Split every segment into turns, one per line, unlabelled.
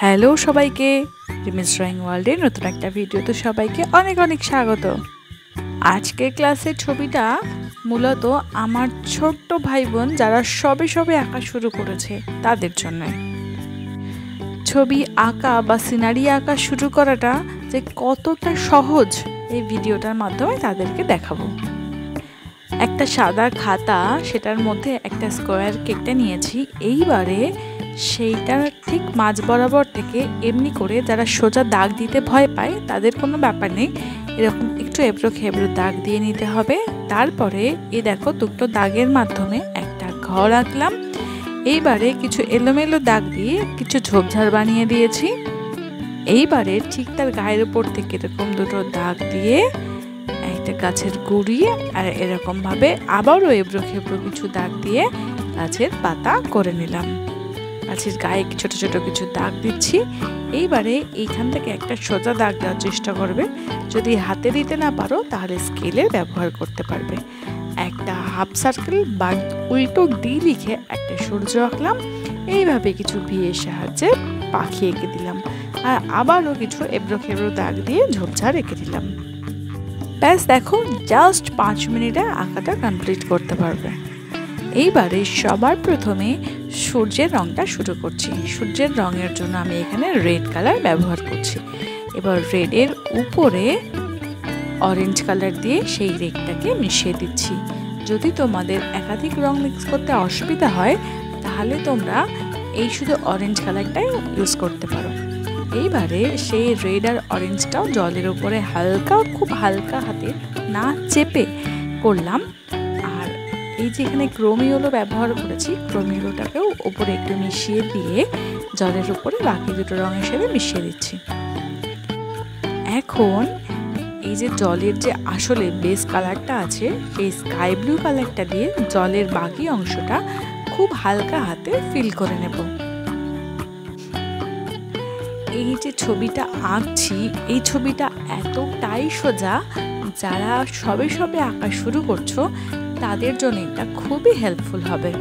Hello সবাইকে, রিমিস drawing ওয়ার্ল্ডের নতুন একটা ভিডিওতে সবাইকে অনেক অনেক স্বাগত। আজকের ক্লাসের ছবিটা মূলত আমার ছোট্ট ভাই বোন যারা সবে আঁকা শুরু করেছে তাদের জন্য। ছবি আঁকা বা সিনারি আঁকা শুরু করাটা যে কতটা সহজ এই ভিডিওটার মাধ্যমে তাদেরকে দেখাবো। একটা সাদা খাতা, সেটার মধ্যে একটা স্কোয়ার কেটে নিয়েছি। এইবারে সেইটার ঠিক মাঝ বরাবর থেকে এমনি করে যারা সোজা দাগ দিতে ভয় পায় তাদের কোনো ব্যাপার নেই, এরকম একটু এবড়ো খেবড়ো দাগ দিয়ে নিতে হবে। তারপরে এই দেখো দুটো দাগের মাধ্যমে একটা ঘর আঁকলাম। এইবারে কিছু এলোমেলো দাগ দিয়ে কিছু ঝোপঝাড় বানিয়ে দিয়েছি। এইবারে ঠিক তার গায়ের উপর থেকে এরকম দুটো দাগ দিয়ে একটা গাছের গুঁড়ি, আর এরকমভাবে আবারও এবড়ো খেবড়ো কিছু দাগ দিয়ে গাছের পাতা করে নিলাম। গাছের গায়ে ছোট ছোট কিছু দাগ দিচ্ছি। এইবারে এইখান থেকে একটা সোজা দাগ দেওয়ার চেষ্টা করবে। যদি হাতে দিতে না পারো তাহলে স্কেলের ব্যবহার করতে পারবে। একটা হাফ সার্কেল বা উল্টো ডি লিখে একটা সূর্য আঁকলাম। এইভাবে কিছু ভিয়ের সাহায্যে পাখি এঁকে দিলাম, আর আবারও কিছু এবড়ো খেবড়ো দাগ দিয়ে ঝোপঝাড় এঁকে দিলাম। ব্যাস দেখো, জাস্ট 5 মিনিটে আঁকাটা কমপ্লিট করতে পারবে। এইবারে সবার প্রথমে সূর্যের রংটা শুরু করছি। সূর্যের রঙের জন্য আমি এখানে রেড কালার ব্যবহার করছি। এবার রেডের উপরে অরেঞ্জ কালার দিয়ে সেই রেডটাকে মিশিয়ে দিচ্ছি। যদি তোমাদের একাধিক রং মিক্স করতে অসুবিধা হয় তাহলে তোমরা এই শুধু অরেঞ্জ কালারটাই ইউজ করতে পারো। এইবারে সেই রেড আর অরেঞ্জটাও জলের উপরে হালকা, খুব হালকা হাতে না চেপে করলাম। আর এই যে এখানে ক্রোমিওলো ব্যবহার করেছি, ক্রোমিওলোটাকেও উপরে একটু মিশিয়ে দিয়ে জলের উপরে বাকি দুটো রঙের সাথে মিশিয়ে দিচ্ছি। এখন এই যে জলের যে আসলে বেস কালারটা আছে সেই স্কাই ব্লু কালারটা দিয়ে জলের বাকি অংশটা খুব হালকা হাতে ফিল করে নেব। এই যে ছবিটা আঁকছি, এই ছবিটা এতটাই সোজা, যারা সবে আঁকা শুরু করছো তাদের জন্য এটা খুবই হেল্পফুল হবে।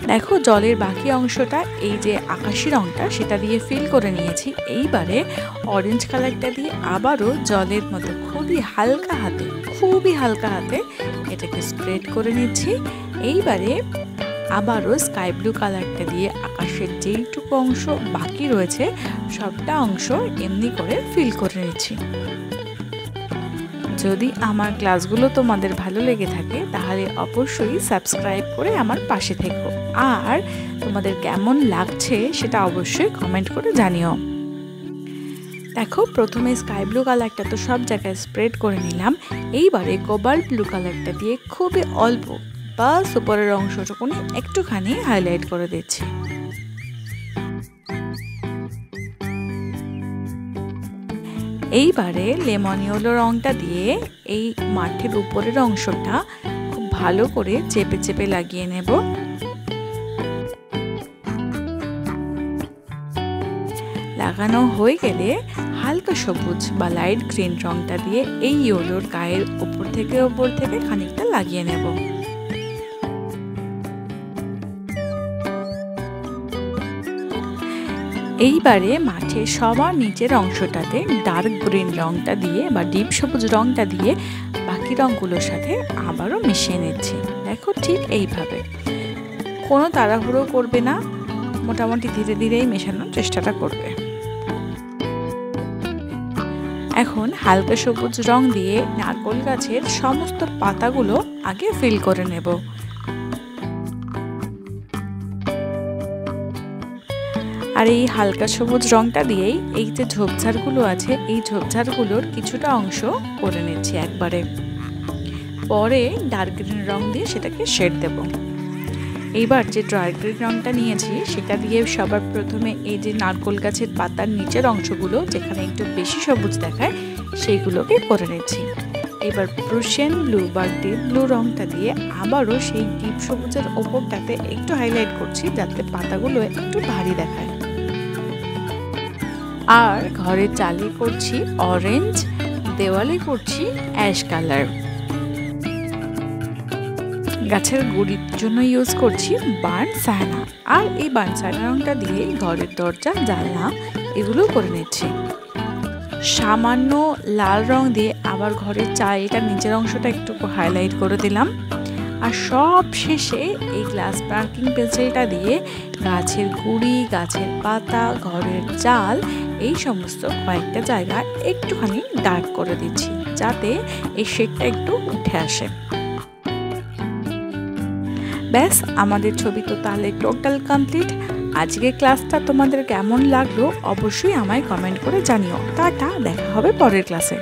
দেখো জলের বাকি অংশটা এই যে আকাশি রংটা সেটা দিয়ে ফিল করে নিয়েছি। এইবারে অরেঞ্জ কালারটা দিয়ে আবারও জলের মতো খুবই হালকা হাতে এটাকে স্প্রেড করে নিচ্ছি। এইবারে আবারও স্কাই ব্লু কালারটা দিয়ে আকাশের যেইটুকু অংশ বাকি রয়েছে সবটা অংশ এমনি করে ফিল করে নিচ্ছি। যদি আমার ক্লাসগুলো তোমাদের ভালো লেগে থাকে তাহলে অবশ্যই সাবস্ক্রাইব করে আমার পাশে থেকো, আর তোমাদের কেমন লাগছে সেটা অবশ্যই কমেন্ট করে জানিও। দেখো প্রথমে স্কাই ব্লু কালারটা তো সব জায়গায় স্প্রেড করে নিলাম। এইবারে কোবাল্ট ব্লু কালারটা দিয়ে খুবই অল্প বাস উপরের অংশটুকুনি একটুখানি হাইলাইট করে দিচ্ছি। এইবারে লেমন ইয়েলো রংটা দিয়ে এই মাঠের উপরের অংশটা খুব ভালো করে চেপে লাগিয়ে নেব। লাগানো হয়ে গেলে হালকা সবুজ বা লাইট গ্রিন রংটা দিয়ে এই ইয়েলোর গায়ের উপর থেকে খানিকটা লাগিয়ে নেব। এইবারে মাঠে সবার নিচের অংশটাতে ডার্ক গ্রিন রংটা দিয়ে বা ডিপ সবুজ রংটা দিয়ে বাকি রঙগুলোর সাথে আবারও মিশিয়ে নিচ্ছি। দেখো ঠিক এইভাবে, কোনো তাড়াহুড়ো করবে না, মোটামুটি ধীরে ধীরেই মেশানোর চেষ্টাটা করবে। এখন হালকা সবুজ রং দিয়ে নারকেল গাছের সমস্ত পাতাগুলো আগে ফিল করে নেব। আর এই হালকা সবুজ রংটা দিয়েই এই যে ঝোপঝাড়গুলো আছে এই ঝোপঝাড়গুলোর কিছুটা অংশ করে নিচ্ছি একবারে। পরে ডার্ক গ্রিন রং দিয়ে সেটাকে শেড দেব। এইবার যে ডার্ক গ্রিন রংটা নিয়েছি সেটা দিয়ে সবার প্রথমে এই যে নারকেল গাছের পাতার নিচের অংশগুলো যেখানে একটু বেশি সবুজ দেখায় সেইগুলোকে করে নিচ্ছি। এবার প্রুশিয়ান ব্লু বা ডিপ ব্লু রংটা দিয়ে আবারও সেই ডিপ সবুজের ওপরটাতে একটু হাইলাইট করছি যাতে পাতাগুলো একটু ভারী দেখায়। আর ঘরের চালে করছি অরেঞ্জ, দেওয়ালে করছি অ্যাশ কালার। গাছের গুড়ির জন্য ইউজ করছি বার্ন সায়ানা, আর এই বার্ন সায়ানা রঙটা দিয়ে ঘরের দরজা জানলা এগুলো করে নিচ্ছি। সামান্য লাল রং দিয়ে আবার ঘরের চালটার নিচের অংশটা একটু হাইলাইট করে দিলাম। আর সব শেষে এই গ্লাস মার্কিং পেন্সিলটা দিয়ে গাছের গুড়ি, গাছের পাতা, ঘরের চাল এই সমস্ত কয়েকটা জায়গা একটুখানি ডার্ক করে দিচ্ছি, যাতে এই শেডটা একটু উঠে আসে। ব্যাস, আমাদের ছবি তো তাহলে টোটাল কমপ্লিট। আজকের ক্লাসটা তোমাদের কেমন লাগলো অবশ্যই আমায় কমেন্ট করে জানিও। টাটা, দেখা হবে পরের ক্লাসে।